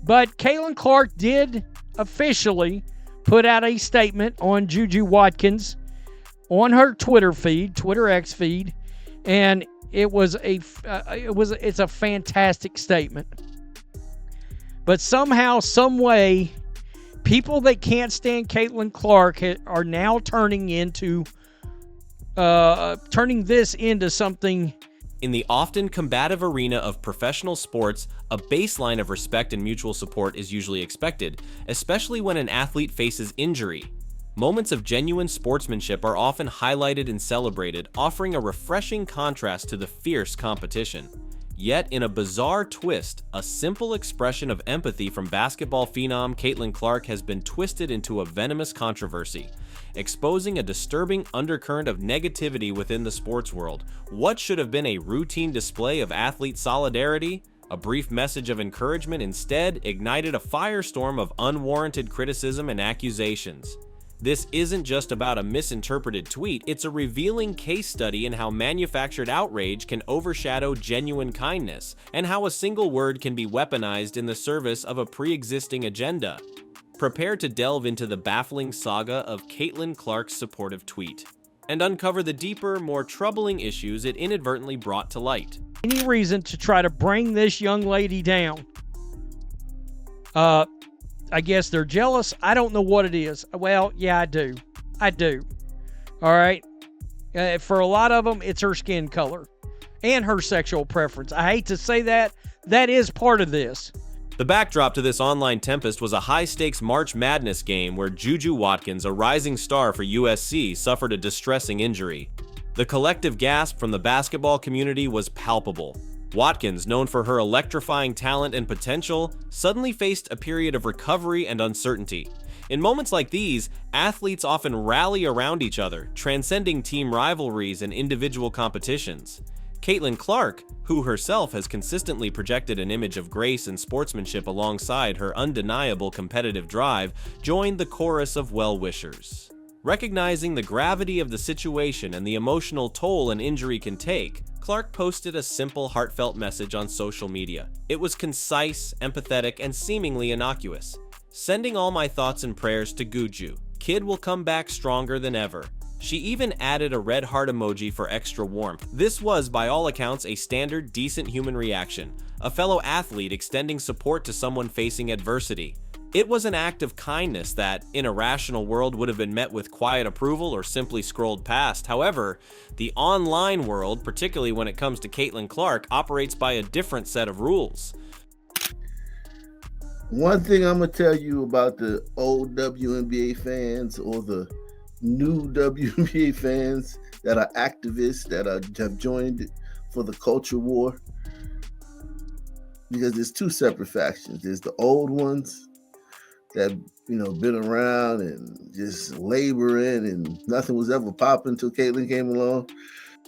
But Caitlin Clark did officially put out a statement on JuJu Watkins on her Twitter feed, Twitter X feed, and it's a fantastic statement. But somehow, some way, people that can't stand Caitlin Clark are now turning this into something. In the often combative arena of professional sports, a baseline of respect and mutual support is usually expected, especially when an athlete faces injury. Moments of genuine sportsmanship are often highlighted and celebrated, offering a refreshing contrast to the fierce competition. Yet, in a bizarre twist, a simple expression of empathy from basketball phenom Caitlin Clark has been twisted into a venomous controversy, exposing a disturbing undercurrent of negativity within the sports world. What should have been a routine display of athlete solidarity, a brief message of encouragement, instead ignited a firestorm of unwarranted criticism and accusations. This isn't just about a misinterpreted tweet, it's a revealing case study in how manufactured outrage can overshadow genuine kindness, and how a single word can be weaponized in the service of a pre-existing agenda. Prepare to delve into the baffling saga of Caitlin Clark's supportive tweet, and uncover the deeper, more troubling issues it inadvertently brought to light. Any reason to try to bring this young lady down. I guess they're jealous. I don't know what it is. Well, yeah, I do. All right. For a lot of them, it's her skin color and her sexual preference. I hate to say that. That is part of this. The backdrop to this online tempest was a high-stakes March Madness game where JuJu Watkins, a rising star for USC, suffered a distressing injury. The collective gasp from the basketball community was palpable. Watkins, known for her electrifying talent and potential, suddenly faced a period of recovery and uncertainty. In moments like these, athletes often rally around each other, transcending team rivalries and individual competitions. Caitlin Clark, who herself has consistently projected an image of grace and sportsmanship alongside her undeniable competitive drive, joined the chorus of well-wishers. Recognizing the gravity of the situation and the emotional toll an injury can take, Clark posted a simple, heartfelt message on social media. It was concise, empathetic, and seemingly innocuous. Sending all my thoughts and prayers to JuJu. Kid will come back stronger than ever. She even added a red heart emoji for extra warmth. This was, by all accounts, a standard, decent human reaction. A fellow athlete extending support to someone facing adversity. It was an act of kindness that, in a rational world, would have been met with quiet approval or simply scrolled past. However, the online world, particularly when it comes to Caitlin Clark, operates by a different set of rules. One thing I'm going to tell you about the old WNBA fans or the new WNBA fans that are activists that have joined for the culture war, because there's two separate factions. There's the old ones that, been around and just laboring and nothing was ever popping until Caitlin came along.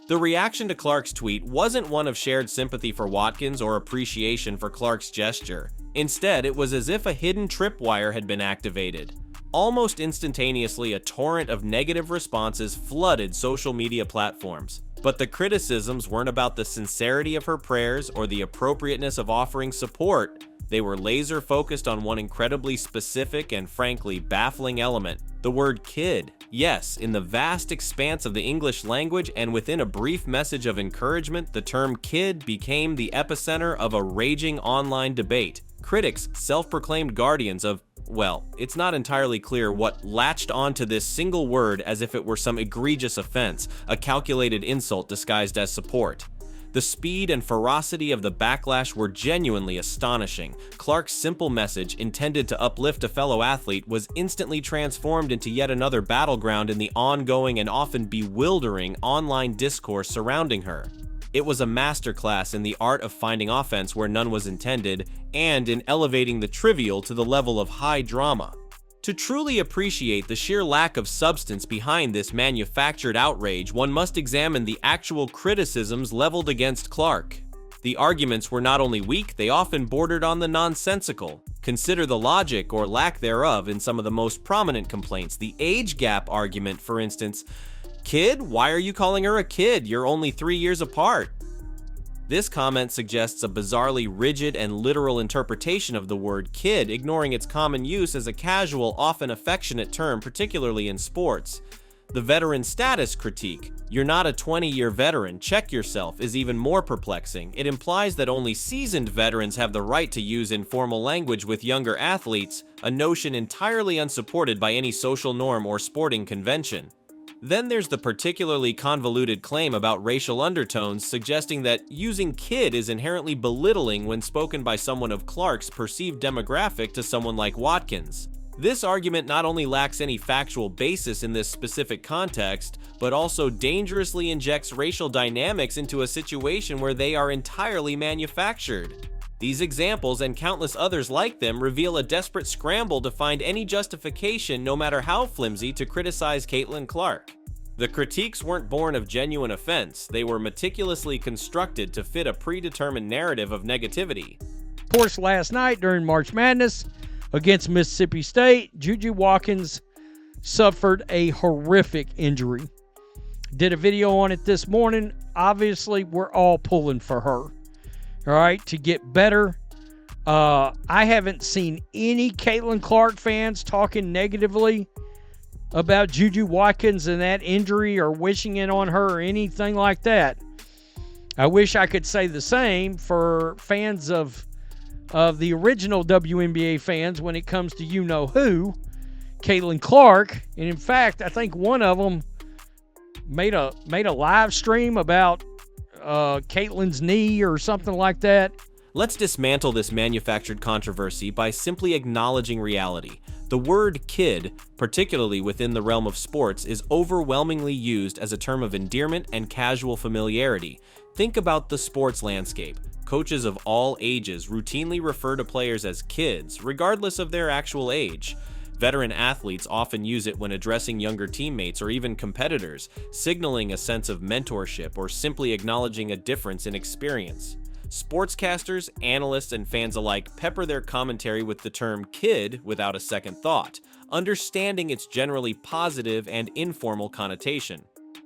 The reaction to Clark's tweet wasn't one of shared sympathy for Watkins or appreciation for Clark's gesture. Instead, it was as if a hidden tripwire had been activated. Almost instantaneously, a torrent of negative responses flooded social media platforms. But the criticisms weren't about the sincerity of her prayers or the appropriateness of offering support. They were laser focused on one incredibly specific and frankly baffling element: the word kid. Yes, in the vast expanse of the English language and within a brief message of encouragement, the term kid became the epicenter of a raging online debate. Critics, self-proclaimed guardians of, well, it's not entirely clear what, latched onto this single word as if it were some egregious offense, a calculated insult disguised as support. The speed and ferocity of the backlash were genuinely astonishing. Clark's simple message, intended to uplift a fellow athlete, was instantly transformed into yet another battleground in the ongoing and often bewildering online discourse surrounding her. It was a masterclass in the art of finding offense where none was intended, and in elevating the trivial to the level of high drama. To truly appreciate the sheer lack of substance behind this manufactured outrage, one must examine the actual criticisms leveled against Clark. The arguments were not only weak, they often bordered on the nonsensical. Consider the logic or lack thereof in some of the most prominent complaints. The age gap argument, for instance. Kid? Why are you calling her a kid? You're only 3 years apart. This comment suggests a bizarrely rigid and literal interpretation of the word kid, ignoring its common use as a casual, often affectionate term, particularly in sports. The veteran status critique, "You're not a 20-year veteran, check yourself," is even more perplexing. It implies that only seasoned veterans have the right to use informal language with younger athletes, a notion entirely unsupported by any social norm or sporting convention. Then there's the particularly convoluted claim about racial undertones, suggesting that using kid is inherently belittling when spoken by someone of Clark's perceived demographic to someone like Watkins. This argument not only lacks any factual basis in this specific context, but also dangerously injects racial dynamics into a situation where they are entirely manufactured. These examples and countless others like them reveal a desperate scramble to find any justification, no matter how flimsy, to criticize Caitlin Clark. The critiques weren't born of genuine offense, they were meticulously constructed to fit a predetermined narrative of negativity. Of course, last night during March Madness against Mississippi State, JuJu Watkins suffered a horrific injury. Did a video on it this morning. Obviously, we're all pulling for her, all right, to get better. I haven't seen any Caitlin Clark fans talking negatively about JuJu Watkins and that injury or wishing it on her or anything like that. I wish I could say the same for fans of the original WNBA fans when it comes to you-know-who, Caitlin Clark. And in fact, I think one of them made a live stream about Caitlin's knee or something like that. Let's dismantle this manufactured controversy by simply acknowledging reality. The word kid, particularly within the realm of sports, is overwhelmingly used as a term of endearment and casual familiarity. Think about the sports landscape. Coaches of all ages routinely refer to players as kids, regardless of their actual age. Veteran athletes often use it when addressing younger teammates or even competitors, signaling a sense of mentorship or simply acknowledging a difference in experience. Sportscasters, analysts, and fans alike pepper their commentary with the term kid without a second thought, understanding its generally positive and informal connotation.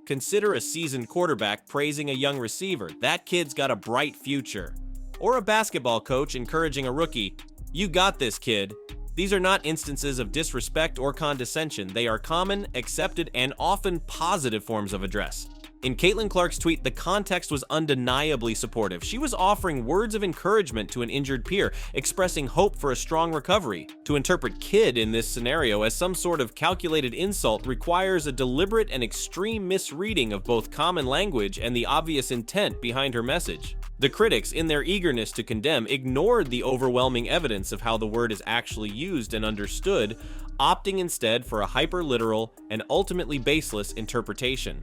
Consider a seasoned quarterback praising a young receiver, "That kid's got a bright future." Or a basketball coach encouraging a rookie, "You got this, kid." These are not instances of disrespect or condescension. They are common, accepted, and often positive forms of address. In Caitlin Clark's tweet, the context was undeniably supportive. She was offering words of encouragement to an injured peer, expressing hope for a strong recovery. To interpret kid in this scenario as some sort of calculated insult requires a deliberate and extreme misreading of both common language and the obvious intent behind her message. The critics, in their eagerness to condemn, ignored the overwhelming evidence of how the word is actually used and understood, opting instead for a hyper-literal and ultimately baseless interpretation.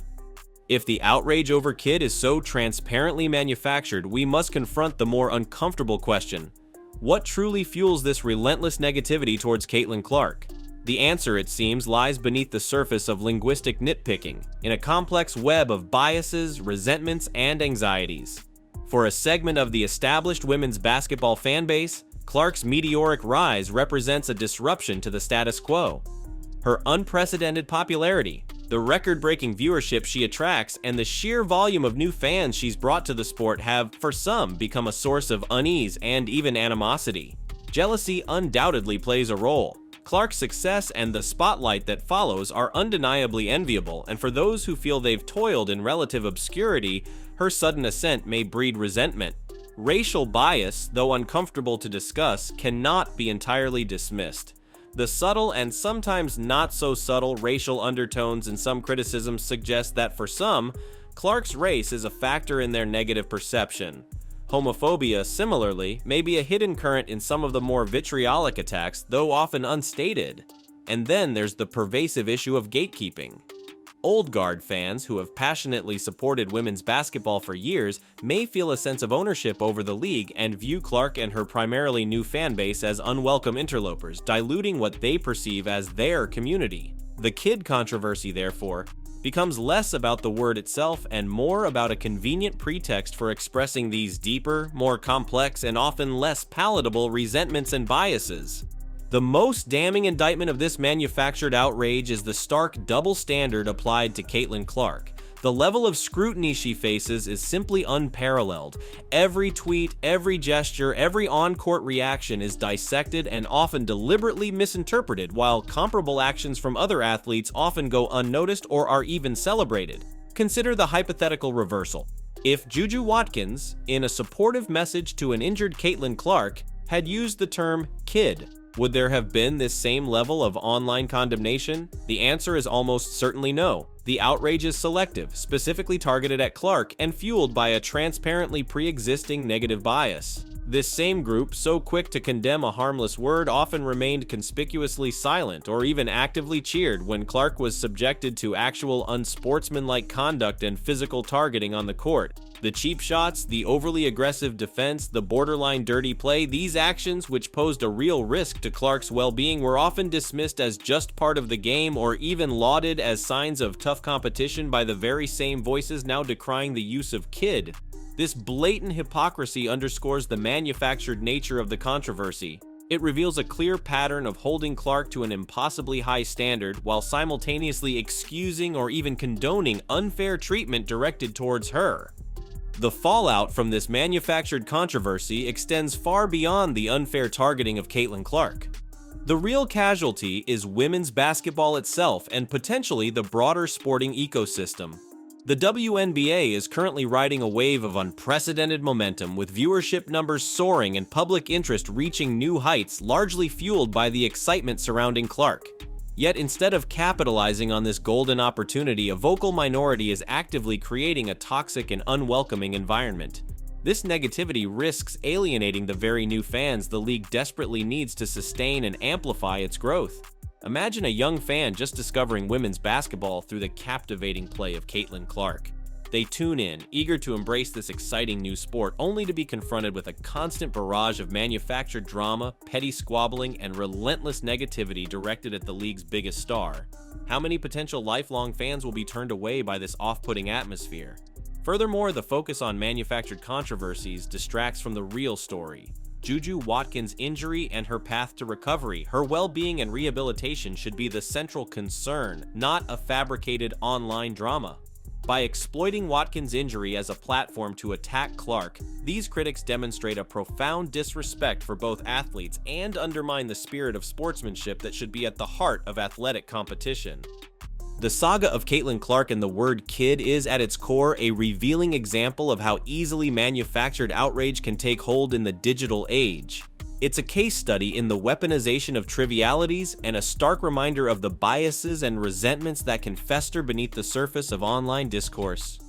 If the outrage over kid is so transparently manufactured, we must confront the more uncomfortable question: what truly fuels this relentless negativity towards Caitlin Clark? The answer, it seems, lies beneath the surface of linguistic nitpicking, in a complex web of biases, resentments, and anxieties. For a segment of the established women's basketball fanbase, Clark's meteoric rise represents a disruption to the status quo. Her unprecedented popularity, the record-breaking viewership she attracts, and the sheer volume of new fans she's brought to the sport have, for some, become a source of unease and even animosity. Jealousy undoubtedly plays a role. Clark's success and the spotlight that follows are undeniably enviable, and for those who feel they've toiled in relative obscurity, her sudden ascent may breed resentment. Racial bias, though uncomfortable to discuss, cannot be entirely dismissed. The subtle and sometimes not so subtle racial undertones in some criticisms suggest that for some, Clark's race is a factor in their negative perception. Homophobia, similarly, may be a hidden current in some of the more vitriolic attacks, though often unstated. And then there's the pervasive issue of gatekeeping. Old guard fans who have passionately supported women's basketball for years may feel a sense of ownership over the league and view Clark and her primarily new fan base as unwelcome interlopers, diluting what they perceive as their community. The kid controversy, therefore, becomes less about the word itself and more about a convenient pretext for expressing these deeper, more complex, and often less palatable resentments and biases. The most damning indictment of this manufactured outrage is the stark double standard applied to Caitlin Clark. The level of scrutiny she faces is simply unparalleled. Every tweet, every gesture, every on-court reaction is dissected and often deliberately misinterpreted, while comparable actions from other athletes often go unnoticed or are even celebrated. Consider the hypothetical reversal. If JuJu Watkins, in a supportive message to an injured Caitlin Clark, had used the term kid, would there have been this same level of online condemnation? The answer is almost certainly no. The outrage is selective, specifically targeted at Clark, and fueled by a transparently pre-existing negative bias. This same group, so quick to condemn a harmless word, often remained conspicuously silent or even actively cheered when Clark was subjected to actual unsportsmanlike conduct and physical targeting on the court. The cheap shots, the overly aggressive defense, the borderline dirty play, these actions, which posed a real risk to Clark's well-being, were often dismissed as just part of the game or even lauded as signs of tough competition by the very same voices now decrying the use of kid. This blatant hypocrisy underscores the manufactured nature of the controversy. It reveals a clear pattern of holding Clark to an impossibly high standard while simultaneously excusing or even condoning unfair treatment directed towards her. The fallout from this manufactured controversy extends far beyond the unfair targeting of Caitlin Clark. The real casualty is women's basketball itself and potentially the broader sporting ecosystem. The WNBA is currently riding a wave of unprecedented momentum, with viewership numbers soaring and public interest reaching new heights, largely fueled by the excitement surrounding Clark. Yet instead of capitalizing on this golden opportunity, a vocal minority is actively creating a toxic and unwelcoming environment. This negativity risks alienating the very new fans the league desperately needs to sustain and amplify its growth. Imagine a young fan just discovering women's basketball through the captivating play of Caitlin Clark. They tune in, eager to embrace this exciting new sport, only to be confronted with a constant barrage of manufactured drama, petty squabbling, and relentless negativity directed at the league's biggest star. How many potential lifelong fans will be turned away by this off-putting atmosphere? Furthermore, the focus on manufactured controversies distracts from the real story. JuJu Watkins' injury and her path to recovery, her well-being and rehabilitation should be the central concern, not a fabricated online drama. By exploiting Watkins' injury as a platform to attack Clark, these critics demonstrate a profound disrespect for both athletes and undermine the spirit of sportsmanship that should be at the heart of athletic competition. The saga of Caitlin Clark and the word kid is, at its core, a revealing example of how easily manufactured outrage can take hold in the digital age. It's a case study in the weaponization of trivialities and a stark reminder of the biases and resentments that can fester beneath the surface of online discourse.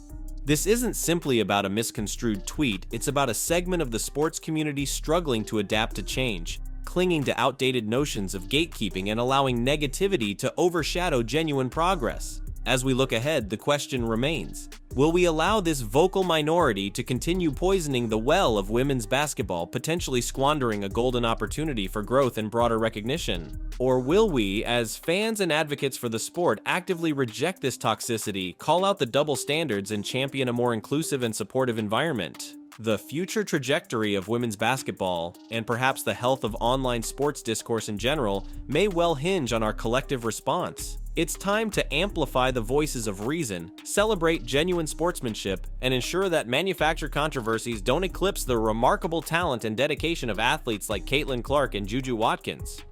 This isn't simply about a misconstrued tweet, it's about a segment of the sports community struggling to adapt to change, clinging to outdated notions of gatekeeping and allowing negativity to overshadow genuine progress. As we look ahead, the question remains: will we allow this vocal minority to continue poisoning the well of women's basketball, potentially squandering a golden opportunity for growth and broader recognition? Or will we, as fans and advocates for the sport, actively reject this toxicity, call out the double standards, and champion a more inclusive and supportive environment? The future trajectory of women's basketball, and perhaps the health of online sports discourse in general, may well hinge on our collective response. It's time to amplify the voices of reason, celebrate genuine sportsmanship, and ensure that manufactured controversies don't eclipse the remarkable talent and dedication of athletes like Caitlin Clark and JuJu Watkins.